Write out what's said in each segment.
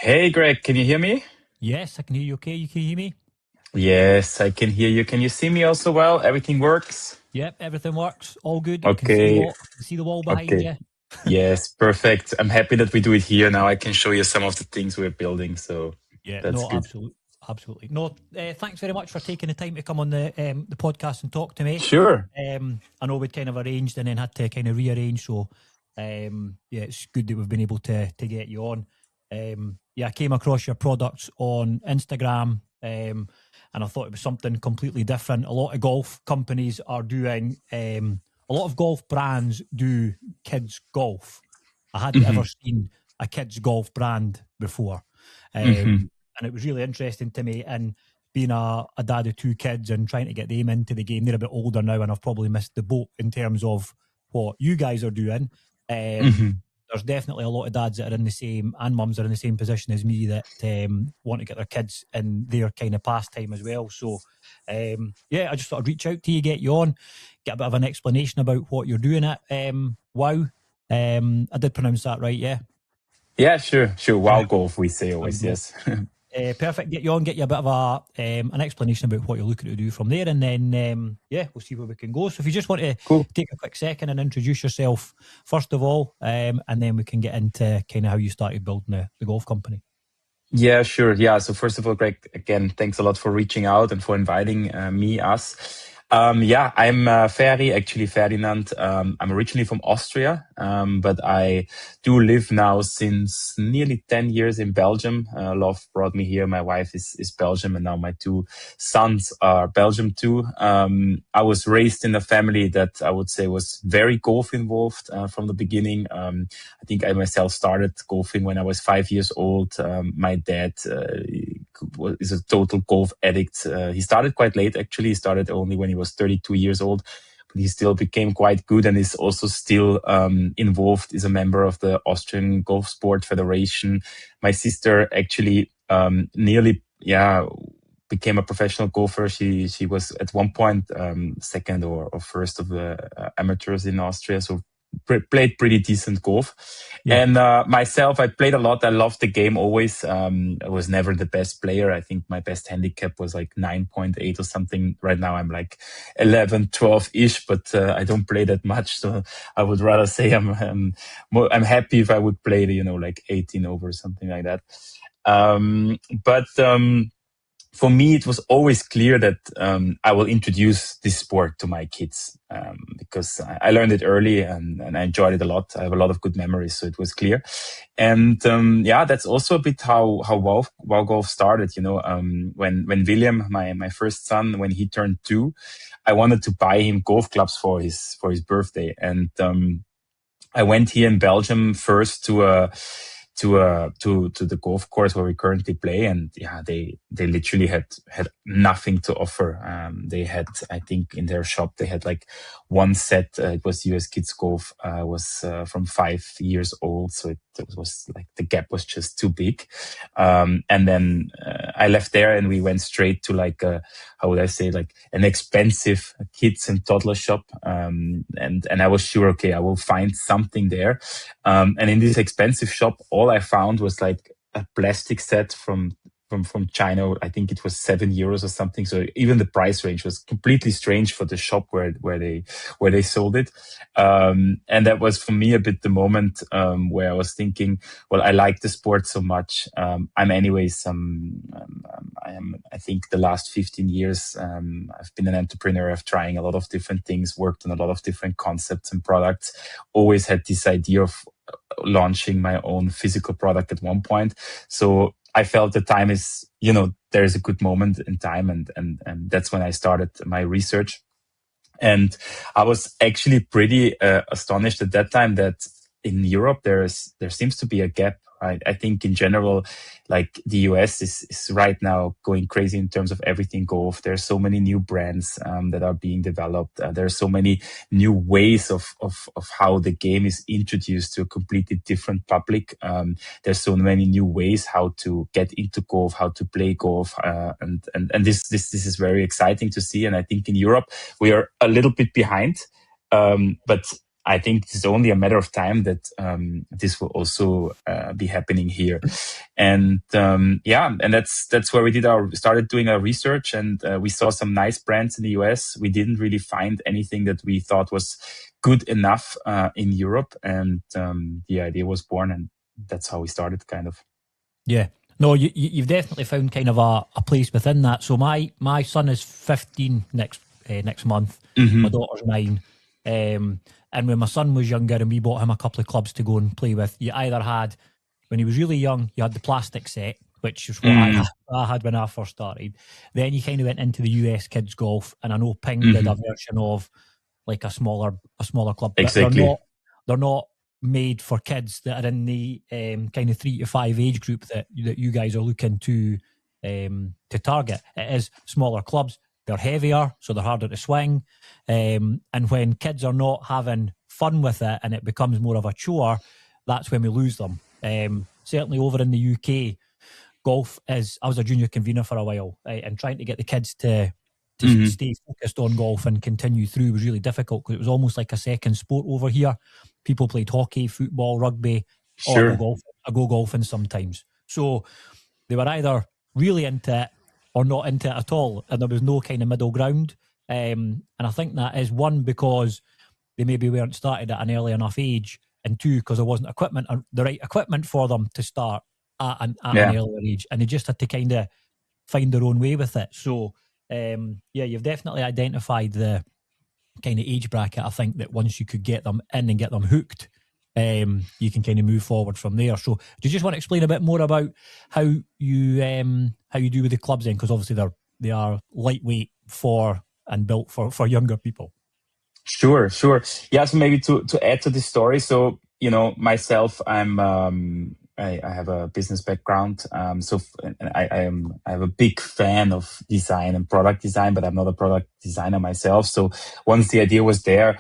Hey Greg, can you hear me? Yes, I can hear you okay. You can hear me? Yes, I can hear you. Can you see me also well? Everything works? Yep, everything works. All good. I can see the Okay, wall. I can see the wall behind okay. you. Yes, perfect. I'm happy that we do it here. Now I can show you some of the things we're building. So Yeah, that's no, good. absolutely. Absolutely. No, thanks very much for taking the time to come on the podcast and talk to me. Sure. I know we'd kind of arranged and then had to kind of rearrange. So, yeah, it's good that we've been able to get you on. Yeah, I came across your products on Instagram, and I thought it was something completely different. A lot of golf companies are doing, a lot of golf brands do kids golf. I hadn't ever Hmm. seen a kids golf brand before, Hmm. and it was really interesting to me. And being a dad of two kids and trying to get them into the game, they're a bit older now, and I've probably missed the boat in terms of what you guys are doing. Um, Hmm. there's definitely a lot of dads that are in the same and mums are in the same position as me that want to get their kids in their kind of pastime as well. So, yeah, I just thought I'd reach out to you, get you on, get a bit of an explanation about what you're doing at WOW. I did pronounce that right, yeah. Yeah, sure, sure. Yeah, WOW Golf, we say WOW always, Golf. yes. Perfect. Get you on, get you a bit of an explanation about what you're looking to do from there, and then yeah, we'll see where we can go. So if you just want to Cool. take a quick second and introduce yourself first of all, and then we can get into kind of how you started building the golf company. Yeah, sure. Yeah. So first of all, Greg, again, thanks a lot for reaching out and for inviting us. Yeah, I'm Ferry, actually Ferdinand. I'm originally from Austria, but I do live now since nearly 10 years in Belgium. Love brought me here. My wife is Belgium, and now my two sons are Belgium too. I was raised in a family that I would say was very golf involved from the beginning. I think I myself started golfing when I was 5 years old. My dad is a total golf addict. He started quite late, actually. He started only when he was 32 years old, but he still became quite good and is also still involved, is a member of the Austrian Golf Sport Federation. My sister actually nearly, yeah, became a professional golfer. She was at one point second or first of the amateurs in Austria, so played pretty decent golf. Yeah, And myself, I played a lot. I loved the game always. I was never the best player. I think my best handicap was like 9.8 or something. Right now I'm like 11, 12-ish, but I don't play that much. So I would rather say I'm happy if I would play, like 18 over or something like that. But for me, it was always clear that I will introduce this sport to my kids because I learned it early and I enjoyed it a lot. I have a lot of good memories, so it was clear. And yeah, that's also a bit how WOW Golf started. When William, my first son, when he turned 2, I wanted to buy him golf clubs for his birthday, and I went here in Belgium first to the golf course where we currently play, and yeah, they literally had nothing to offer. They had, I think, in their shop they had like one set. It was US Kids Golf, was from 5 years old, so it was like the gap was just too big. And then I left there, and we went straight to like how would I say, like an expensive kids and toddler shop. And I was sure, okay, I will find something there. And in this expensive shop, all I found was like a plastic set from China. I think it was 7 euros or something. So even the price range was completely strange for the shop where they sold it. And that was for me a bit the moment where I was thinking, well, I like the sport so much. I'm anyways I think the last 15 years I've been an entrepreneur. I've trying a lot of different things, worked on a lot of different concepts and products. Always had this idea of launching my own physical product at one point. So I felt the time is, there's a good moment in time, and that's when I started my research. And I was actually pretty astonished at that time that in Europe there seems to be a gap. I think in general, like the US is right now going crazy in terms of everything golf. There's so many new brands that are being developed. There are so many new ways of how the game is introduced to a completely different public. There's so many new ways how to get into golf, how to play golf, and this is very exciting to see. And I think in Europe we are a little bit behind. But I think it's only a matter of time that this will also be happening here. And and that's where we started doing our research, and we saw some nice brands in the US. We didn't really find anything that we thought was good enough in Europe, and the idea was born, and that's how we started, kind of. Yeah. No, you've definitely found kind of a place within that. So my son is 15 next month. My daughter's 9. And when my son was younger and we bought him a couple of clubs to go and play with, you either had, when he was really young, you had the plastic set, which is what I had when I first started. Then you kind of went into the US kids golf, and I know Ping did a version of like a smaller club. Exactly. They're not made for kids that are in the kind of 3 to 5 age group that you guys are looking to target. It is smaller clubs. They're heavier, so they're harder to swing. And when kids are not having fun with it and it becomes more of a chore, that's when we lose them. Certainly over in the UK, golf is, I was a junior convener for a while, and trying to get the kids to stay focused on golf and continue through was really difficult, because it was almost like a second sport over here. People played hockey, football, rugby. Sure. I go golfing sometimes. So they were either really into it or not into it at all, and there was no kind of middle ground. And I think that is, one, because they maybe weren't started at an early enough age, and two, because there wasn't the right equipment for them to start at an earlier age, and they just had to kind of find their own way with it. So you've definitely identified the kind of age bracket. I think that once you could get them in and get them hooked, you can kind of move forward from there. So do you just want to explain a bit more about how you do with the clubs then? Because obviously they are lightweight and built for younger people. Sure. Yeah, so maybe to add to this story, so myself, I have a business background, I have a big fan of design and product design, but I'm not a product designer myself. So once the idea was there,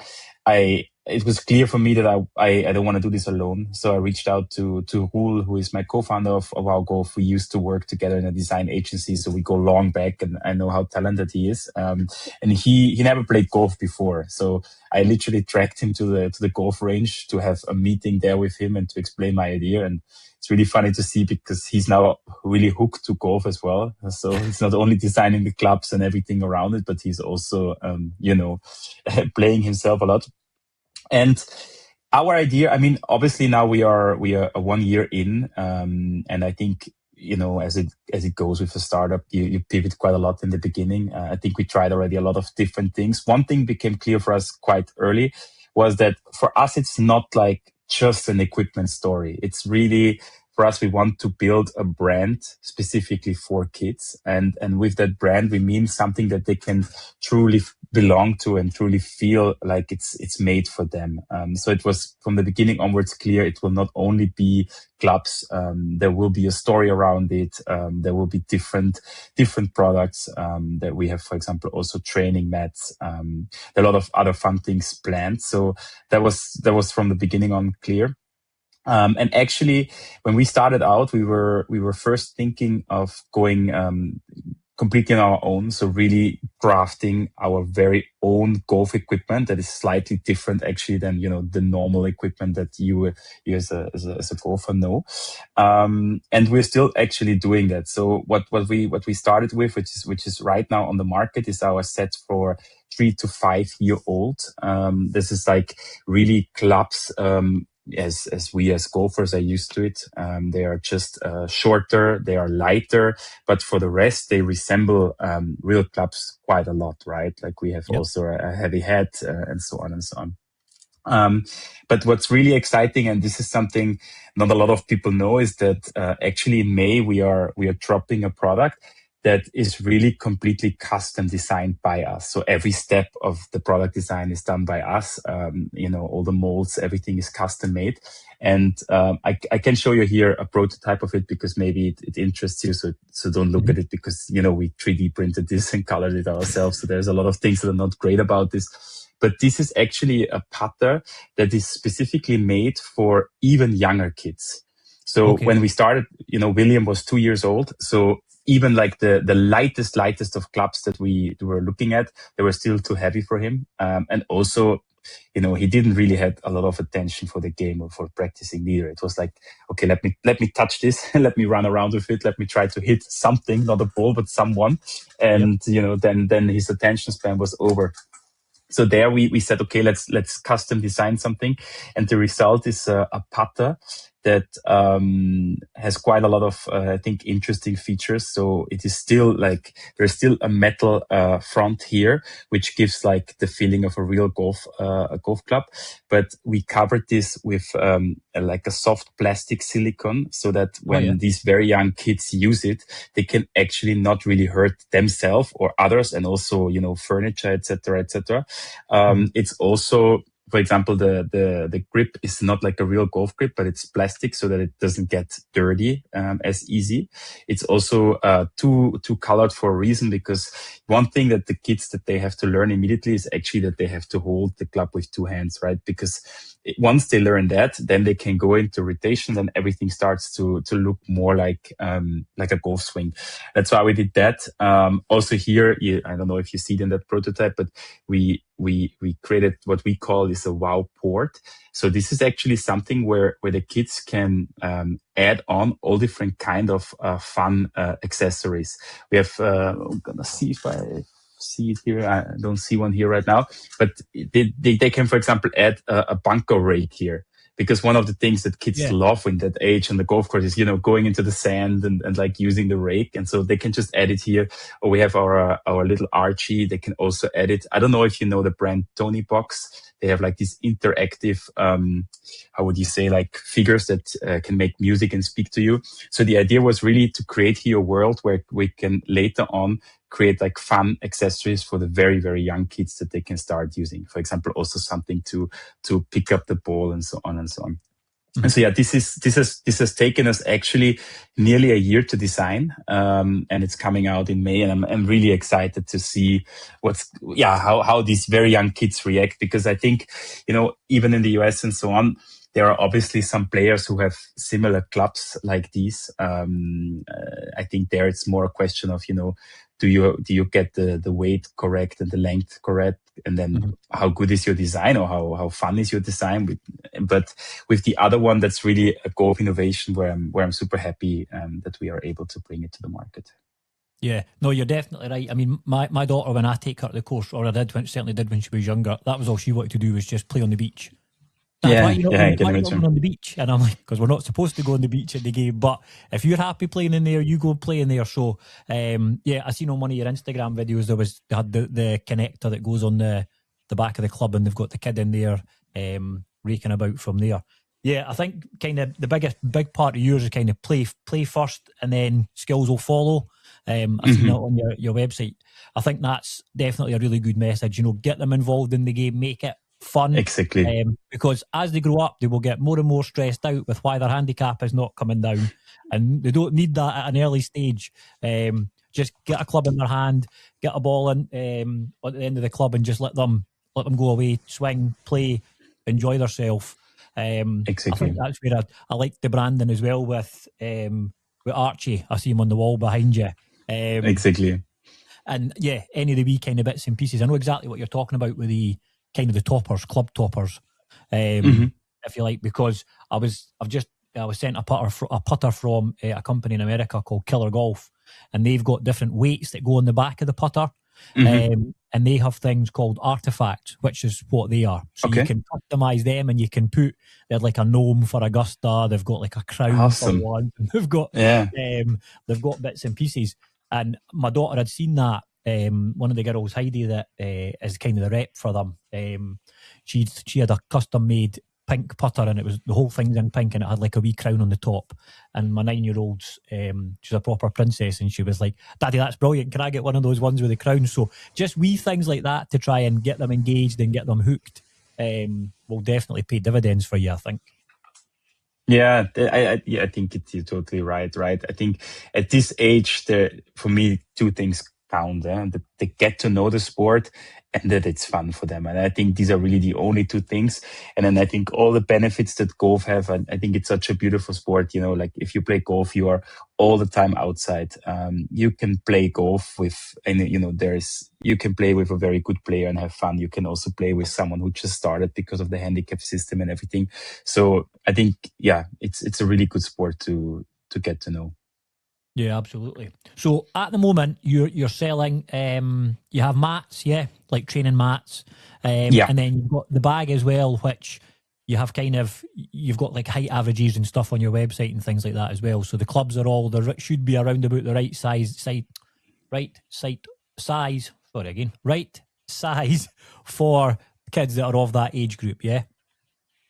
it was clear for me that I don't want to do this alone. So I reached out to WOOW, who is my co-founder of WOW Golf. We used to work together in a design agency, so we go long back, and I know how talented he is. And he never played golf before, so I literally tracked him to the golf range to have a meeting there with him and to explain my idea. And it's really funny to see, because he's now really hooked to golf as well. So he's not only designing the clubs and everything around it, but he's also playing himself a lot. And our idea, I mean, obviously now we are 1 year in, and I think, as it goes with a startup, you pivot quite a lot in the beginning. I think we tried already a lot of different things. One thing became clear for us quite early was that for us, it's not like just an equipment story. It's really, for us, we want to build a brand specifically for kids. And with that brand, we mean something that they can truly belong to and truly feel like it's made for them. So it was from the beginning onwards clear it will not only be clubs. There will be a story around it. There will be different products that we have, for example, also training mats. There are a lot of other fun things planned. So that was from the beginning on clear. And actually, when we started out, we were first thinking of going completely on our own. So really crafting our very own golf equipment that is slightly different actually than, the normal equipment that you as a golfer know. And we're still actually doing that. So what we started with, which is right now on the market, is our set for 3 to 5 year old. This is like really clubs, as we as golfers are used to it. They are just shorter, they are lighter, but for the rest, they resemble real clubs quite a lot, right? Like we have also a heavy head and so on and so on. But what's really exciting, and this is something not a lot of people know, is that actually in May we are dropping a product that is really completely custom designed by us. So every step of the product design is done by us. All the molds, everything is custom made. And I can show you here a prototype of it because maybe it interests you. So don't look at it because, we 3D printed this and colored it ourselves. So there's a lot of things that are not great about this. But this is actually a putter that is specifically made for even younger kids. So when we started, William was 2 years old. So even like the lightest of clubs that we were looking at, they were still too heavy for him. And also he didn't really had a lot of attention for the game or for practicing either. It was like, okay, let me touch this, let me run around with it, let me try to hit something, not a ball, but someone. Yep. And then his attention span was over. So there we said, okay, let's custom design something, and the result is a putter that has quite a lot of I think interesting features. So it is still like there's still a metal front here, which gives like the feeling of a real golf club. But we covered this with like a soft plastic silicone, so that when these very young kids use it, they can actually not really hurt themselves or others, and also furniture, etc., etc. It's also, for example, the grip is not like a real golf grip, but it's plastic, so that it doesn't get dirty as easy. It's also too colored for a reason, because one thing that the kids that they have to learn immediately is actually that they have to hold the club with two hands, right? Because once they learn that, then they can go into rotation, and everything starts to look more like a golf swing. That's why we did that. Also here, I don't know if you see it in that prototype, but we created what we call is a WOW port. So this is actually something where the kids can add on all different kind of fun accessories. We have, I'm gonna see if I see it here. I don't see one here right now, but they can, for example, add a bunker rake here. Because one of the things that kids love in that age on the golf course is, going into the sand and like using the rake. And so they can just add it here. Or we have our little Archie. They can also add it. I don't know if you know the brand Tony Box. They have like these interactive, how would you say, like figures that can make music and speak to you. So the idea was really to create here a world where we can later on create like fun accessories for the very, very young kids that they can start using. For example, also something to pick up the ball and so on and so on. Mm-hmm. And so yeah, this has taken us actually nearly a year to design, and it's coming out in May, and I'm really excited to see how these very young kids react, because I think even in the US and so on, there are obviously some players who have similar clubs like these. I think there it's more a question of do you get the weight correct and the length correct, and then how good is your design, or how fun is your design? But with the other one, that's really a golf innovation where I'm super happy that we are able to bring it to the market. Yeah, no, you're definitely right. I mean, my daughter, when I take her to the course, or certainly did when she was younger, that was all she wanted to do, was just play on the beach. Why you not going on the beach? And I'm like, because we're not supposed to go on the beach at the game. But if you're happy playing in there, you go and play in there. So, I seen on one of your Instagram videos they had the connector that goes on the back of the club, and they've got the kid in there raking about from there. Yeah, I think kind of the big part of yours is kind of play first, and then skills will follow. I've seen that on your website. I think that's definitely a really good message. Get them involved in the game, make it fun. Exactly. Because as they grow up, they will get more and more stressed out with why their handicap is not coming down, and they don't need that at an early stage. Just get a club in their hand, get a ball in at the end of the club, and just let them go away, swing, play, enjoy themselves. Exactly. I think that's where I like the branding as well with Archie. I see him on the wall behind you. Exactly. And yeah, any of the wee kind of bits and pieces. I know exactly what you're talking about with the kind of the toppers, club toppers, if you like, because I was sent a putter from a company in America called Killer Golf, and they've got different weights that go on the back of the putter. And they have things called artifacts, which is what they are. So you can customize them, and you can they had like a gnome for Augusta. They've got like a crown for one. They've got bits and pieces. And my daughter had seen that. One of the girls, Heidi, that is kind of the rep for them. She had a custom made pink putter, and it was the whole thing's in pink, and it had like a wee crown on the top. And my 9-year-old's, she's a proper princess, and she was like, "Daddy, that's brilliant. Can I get one of those ones with the crown?" So just wee things like that to try and get them engaged and get them hooked will definitely pay dividends for you, I think. Yeah, I think you're totally right. I think at this age, for me, two things count, and that they get to know the sport and that it's fun for them. And I think these are really the only two things. And then I think all the benefits that golf have, and I think it's such a beautiful sport. Like if you play golf, you are all the time outside. You can play golf with, and you can play with a very good player and have fun. You can also play with someone who just started because of the handicap system and everything. So I think, yeah, it's a really good sport to get to know. Yeah, absolutely. So at the moment, you're selling. You have mats, yeah, like training mats, Yeah. and then you've got the bag as well, which you've got like height averages and stuff on your website and things like that as well. So the clubs are all there should be around about the right size. Sorry again, right size for kids that are of that age group. Yeah.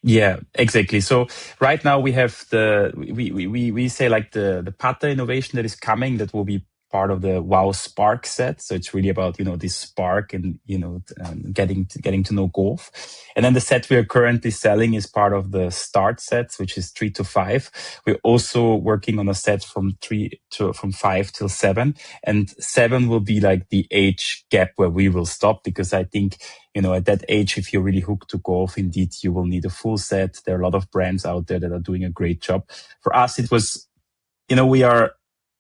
Yeah, exactly. So right now we have we say like the Pata innovation that is coming, that will be part of the WOW Spark set. So it's really about this spark and getting to know golf. And then the set we are currently selling is part of the start sets, which is 3 to 5. We're also working on a set from 5 till 7, and 7 will be like the age gap where we will stop, because I think at that age, if you're really hooked to golf, indeed, you will need a full set. There are a lot of brands out there that are doing a great job. For us, it was,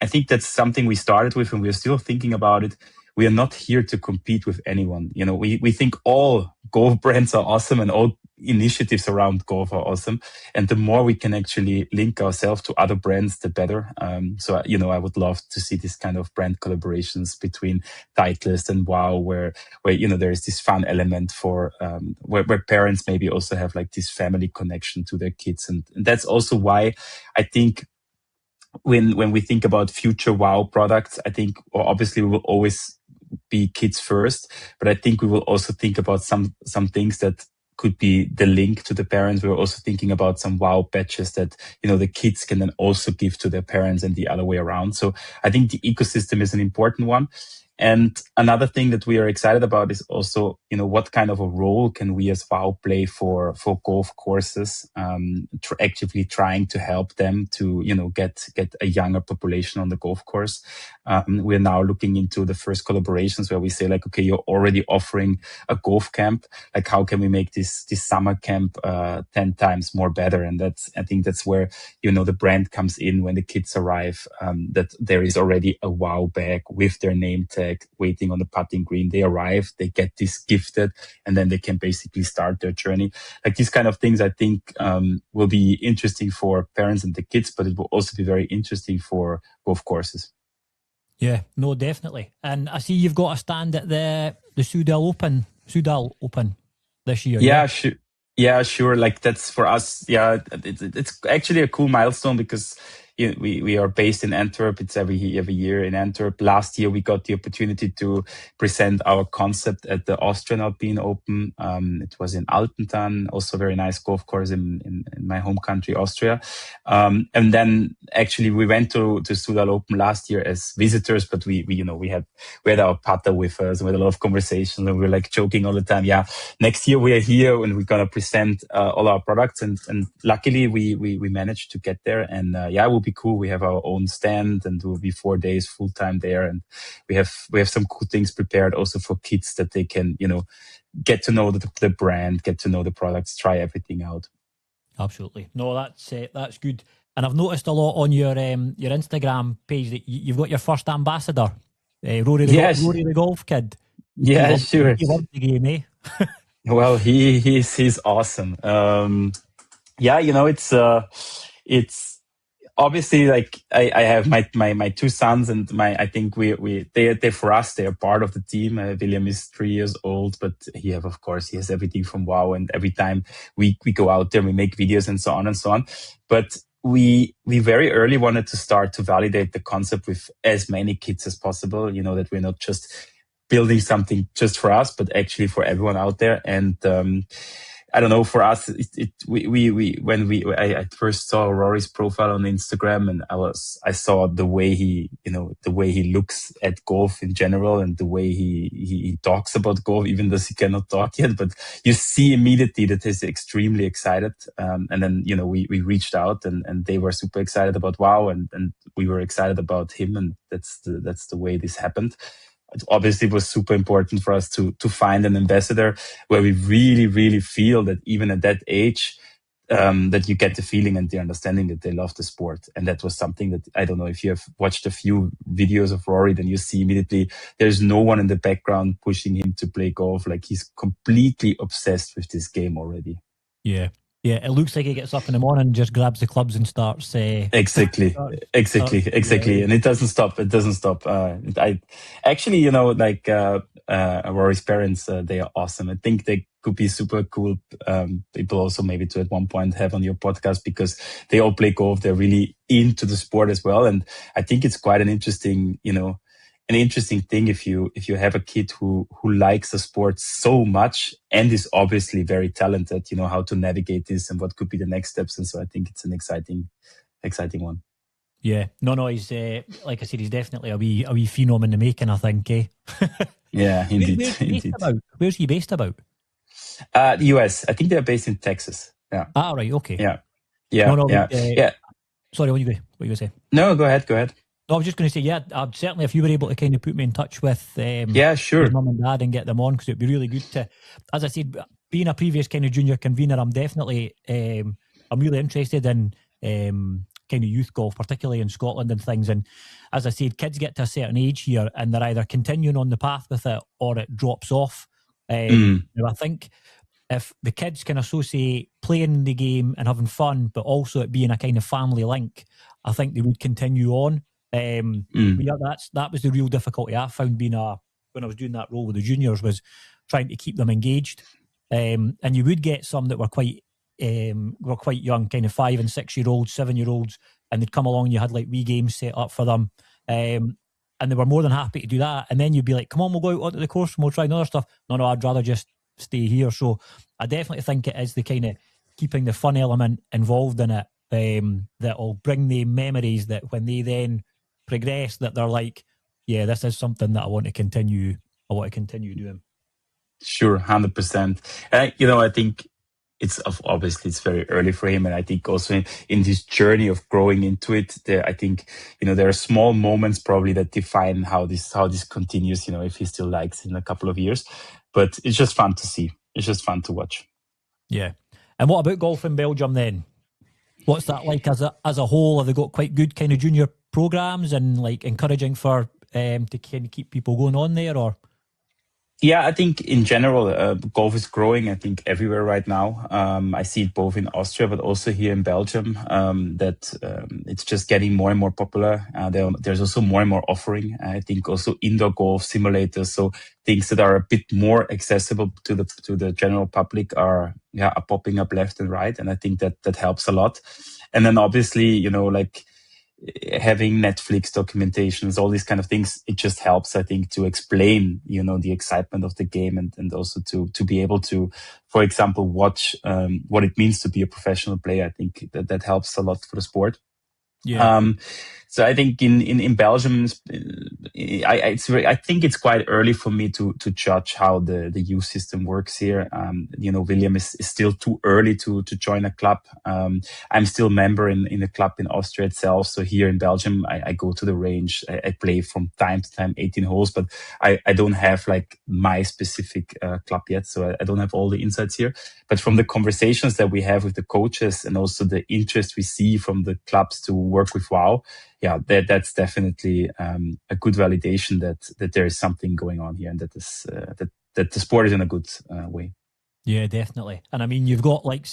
I think that's something we started with, and we're still thinking about it. We are not here to compete with anyone. We think all golf brands are awesome and all initiatives around golf are awesome. And the more we can actually link ourselves to other brands, the better. So, I would love to see this kind of brand collaborations between Titleist and WOW, where there is this fun element for where parents maybe also have like this family connection to their kids. And that's also why I think when we think about future WOW products, I think obviously we will always be kids first, but I think we will also think about some things that could be the link to the parents. We're also thinking about some WOW badges that the kids can then also give to their parents and the other way around. So I think the ecosystem is an important one. And another thing that we are excited about is also, what kind of a role can we as WOW play for golf courses, actively trying to help them to, get a younger population on the golf course. We're now looking into the first collaborations where we say like, okay, you're already offering a golf camp. Like, how can we make this summer camp 10 times more better? And I think that's where, the brand comes in when the kids arrive, that there is already a WOW bag with their name tag waiting on the putting green. They arrive, they get this gifted, and then they can basically start their journey. Like these kind of things, I think will be interesting for parents and the kids, but it will also be very interesting for golf courses. Yeah, no, definitely. And I see you've got a stand at the Soudal Open this year. Yeah, sure. Yeah, sure. Like that's for us. Yeah, it's actually a cool milestone because we are based in Antwerp. It's every year in Antwerp. Last year we got the opportunity to present our concept at the Austrian Alpine Open. It was in Altentan, also a very nice golf course in my home country, Austria. And then actually we went to Soudal Open last year as visitors, but we had our putter with us. We had a lot of conversations, and we were like joking all the time. Yeah, next year we are here and we're gonna present all our products. And luckily we managed to get there. And it will be cool. We have our own stand, and it will be 4 days full time there. And we have some cool things prepared also for kids that they can get to know the brand, get to know the products, try everything out. Absolutely. No, that's good. And I've noticed a lot on your Instagram page that you've got your first ambassador, Rory the golf kid. Yeah, sure. He loves the game, eh? Well, he's awesome. It's obviously like I have my two sons, and I think they for us, they are part of the team. William is 3 years old, but he has everything from WOW, and every time we go out there, we make videos and so on and so on. But we very early wanted to start to validate the concept with as many kids as possible, that we're not just building something just for us, but actually for everyone out there. And I don't know, for us, I first saw Rory's profile on Instagram, and I saw the way he looks at golf in general, and the way he talks about golf, even though he cannot talk yet, but you see immediately that he's extremely excited. And then, we reached out, and they were super excited about WOW, and we were excited about him. And that's the way this happened. it obviously was super important for us to find an ambassador where we really, really feel that even at that age, that you get the feeling and the understanding that they love the sport. And that was something that, I don't know, if you have watched a few videos of Rory, then you see immediately there's no one in the background pushing him to play golf. Like, he's completely obsessed with this game already. Yeah. Yeah, it looks like he gets up in the morning, just grabs the clubs and starts. Exactly, exactly, exactly. Yeah, And it doesn't stop. It doesn't stop. I actually, like, Rory's parents, they are awesome. I think they could be super cool people also maybe to at one point have on your podcast, because they all play golf. They're really into the sport as well. And I think it's quite an interesting, an interesting thing if you have a kid who likes the sport so much and is obviously very talented, how to navigate this and what could be the next steps. And so I think it's an exciting one. yeah. No, he's like I said, he's definitely a wee phenom in the making, I think. Yeah, indeed. Where's he based Indeed. about? Where's he based about? The US. I think they're based in Texas. Yeah. Ah, right, okay. Yeah. Yeah. No, Yeah. Yeah. Sorry, what you going to say? No, go ahead. Go ahead. No, I was just going to say, yeah, certainly if you were able to kind of put me in touch with Yeah, sure. his mum and dad and get them on, because it'd be really good to, as I said, being a previous kind of junior convener, I'm definitely, I'm really interested in kind of youth golf, particularly in Scotland and things. And as I said, kids get to a certain age here and they're either continuing on the path with it or it drops off. I think if the kids can associate playing the game and having fun, but also it being a kind of family link, I think they would continue on. But yeah, that was the real difficulty I found when I was doing that role with the juniors, was trying to keep them engaged. And you would get some that were quite young, kind of 5 and 6 year olds, 7 year olds, and they'd come along and you had like wee games set up for them. And they were more than happy to do that. And then you'd be like, come on, we'll go out onto the course and we'll try another stuff. No, I'd rather just stay here. So I definitely think it is the kind of keeping the fun element involved in it that'll bring the memories that when they then progress, that they're like, yeah, this is something that I want to continue doing. Sure, 100%. I think obviously it's very early for him, and I think also in this journey of growing into it, I think there are small moments probably that define how this continues. If he still likes it in a couple of years, but it's just fun to see. It's just fun to watch. Yeah. And what about golf in Belgium then? What's that like as a whole? Have they got quite good kind of junior programs and like encouraging for to kind of keep people going on there, or? Yeah, I think in general, golf is growing, I think, everywhere right now. I see it both in Austria, but also here in Belgium, that it's just getting more and more popular. There's also more and more offering. I think also indoor golf simulators, so things that are a bit more accessible to the general public are popping up left and right. And I think that helps a lot. And then obviously, like, having Netflix documentations, all these kind of things, it just helps, I think, to explain, the excitement of the game and also to be able to, for example, watch what it means to be a professional player. I think that helps a lot for the sport. Yeah. So I think in Belgium, I think it's quite early for me to judge how the youth system works here. William is still too early to join a club. I'm still a member in a club in Austria itself. So here in Belgium, I go to the range. I play from time to time 18 holes, but I don't have like my specific club yet. So I don't have all the insights here. But from the conversations that we have with the coaches and also the interest we see from the clubs to work with WOW, that's definitely a good validation that there is something going on here and that the sport is in a good way. Yeah, definitely. And I mean, you've got like,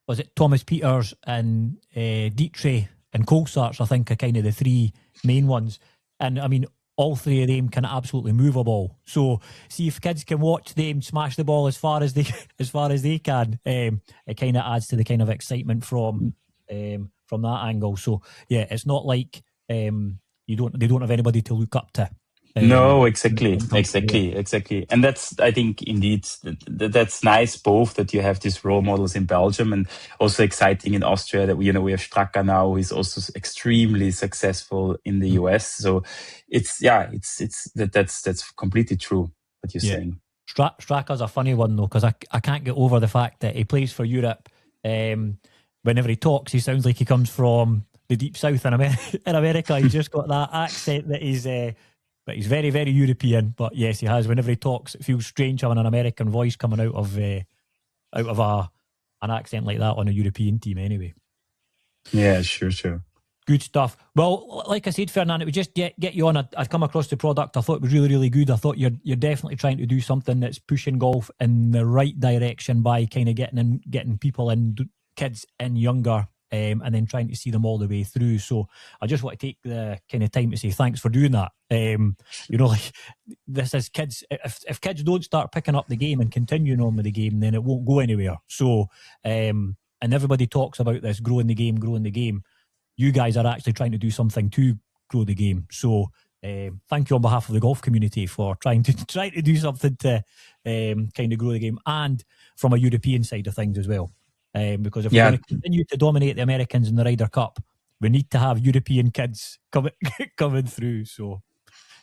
was it Thomas Peters and Dietrich and Colsarts, I think, are kind of the three main ones. And I mean, all three of them can absolutely move a ball. So see if kids can watch them smash the ball as far as they can, it kind of adds to the kind of excitement from that angle. So yeah, it's not like they don't have anybody to look up to. No, exactly. And that's, I think, indeed, that's nice, both that you have these role models in Belgium and also exciting in Austria that we have Straka now, who is also extremely successful in the US. So that's completely true what you're saying. Straka's a funny one though, because I can't get over the fact that he plays for Europe. Whenever he talks, he sounds like he comes from the deep south in America. He's just got that accent that is But he's very, very European. But yes, he has. Whenever he talks, it feels strange having an American voice coming out of an accent like that on a European team anyway. Yeah, sure. Good stuff. Well, like I said, Ferdinand, it would just get you on. I'd come across the product. I thought it was really, really good. I thought you're definitely trying to do something that's pushing golf in the right direction by kind of getting people in, kids in younger, and then trying to see them all the way through. So I just want to take the kind of time to say thanks for doing that. Like this is kids. If kids don't start picking up the game and continuing on with the game, then it won't go anywhere. So, and everybody talks about this growing the game. You guys are actually trying to do something to grow the game. So thank you on behalf of the golf community for trying to do something to kind of grow the game, and from a European side of things as well. Because if we're going to continue to dominate the Americans in the Ryder Cup, we need to have European kids coming through. So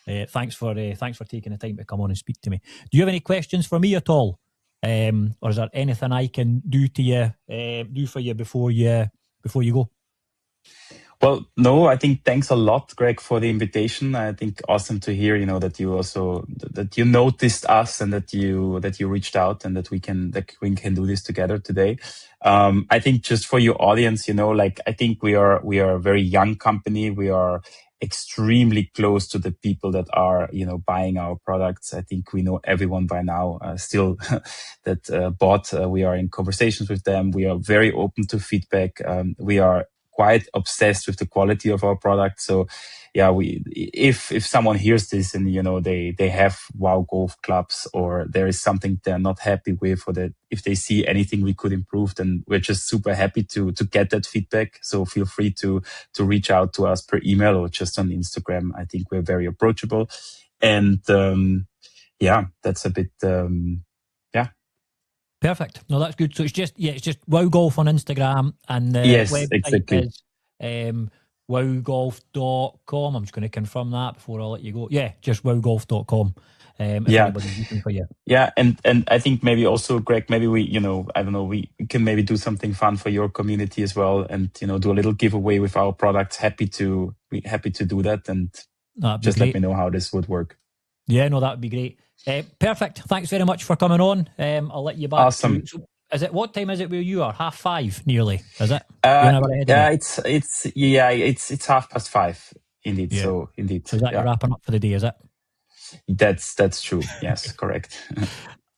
thanks for taking the time to come on and speak to me. Do you have any questions for me at all? Or is there anything I can do for you before you go? Well, no, I think thanks a lot, Greg, for the invitation. I think awesome to hear, that you also that you noticed us and that you reached out and that we can do this together today. I think just for your audience, I think we are a very young company. We are extremely close to the people that are, buying our products. I think we know everyone by now, still that bought. We are in conversations with them. We are very open to feedback. We are quite obsessed with the quality of our product. So yeah, if someone hears this and they have WOW Golf clubs, or there is something they're not happy with, or that if they see anything we could improve, then we're just super happy to get that feedback. So feel free to reach out to us per email or just on Instagram. I think we're very approachable, and that's a bit Perfect. No, that's good. So it's just WOW Golf on Instagram, and the website exactly. is wowgolf.com. I'm just going to confirm that before I let you go. Yeah, just wowgolf.com. If anybody's looking for you. Yeah, and I think maybe also, Greg, maybe we, I don't know, we can maybe do something fun for your community as well, and do a little giveaway with our products. Happy to do that, and just let me know how this would work. Yeah, no, that would be great. Perfect. Thanks very much for coming on. I'll let you back. Awesome. What time is it where you are? 5:30 nearly, is it? It's 5:30 indeed. Yeah. So indeed. So is that you're wrapping up for the day, is it? That's true. Yes, correct.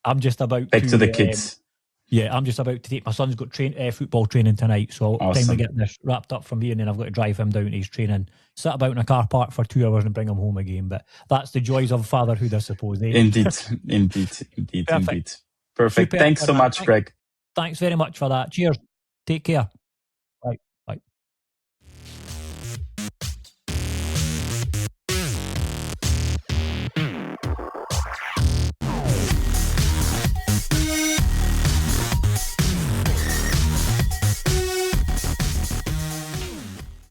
I'm just about back to the kids. I'm just about to take my son's got football training tonight, so awesome. Time to get this wrapped up from here, and then I've got to drive him down to his training, sit about in a car park for 2 hours and bring him home again. But that's the joys of fatherhood, I suppose. Eh? Indeed. Perfect. Super, Thanks so much, Greg. Thanks very much for that. Cheers. Take care.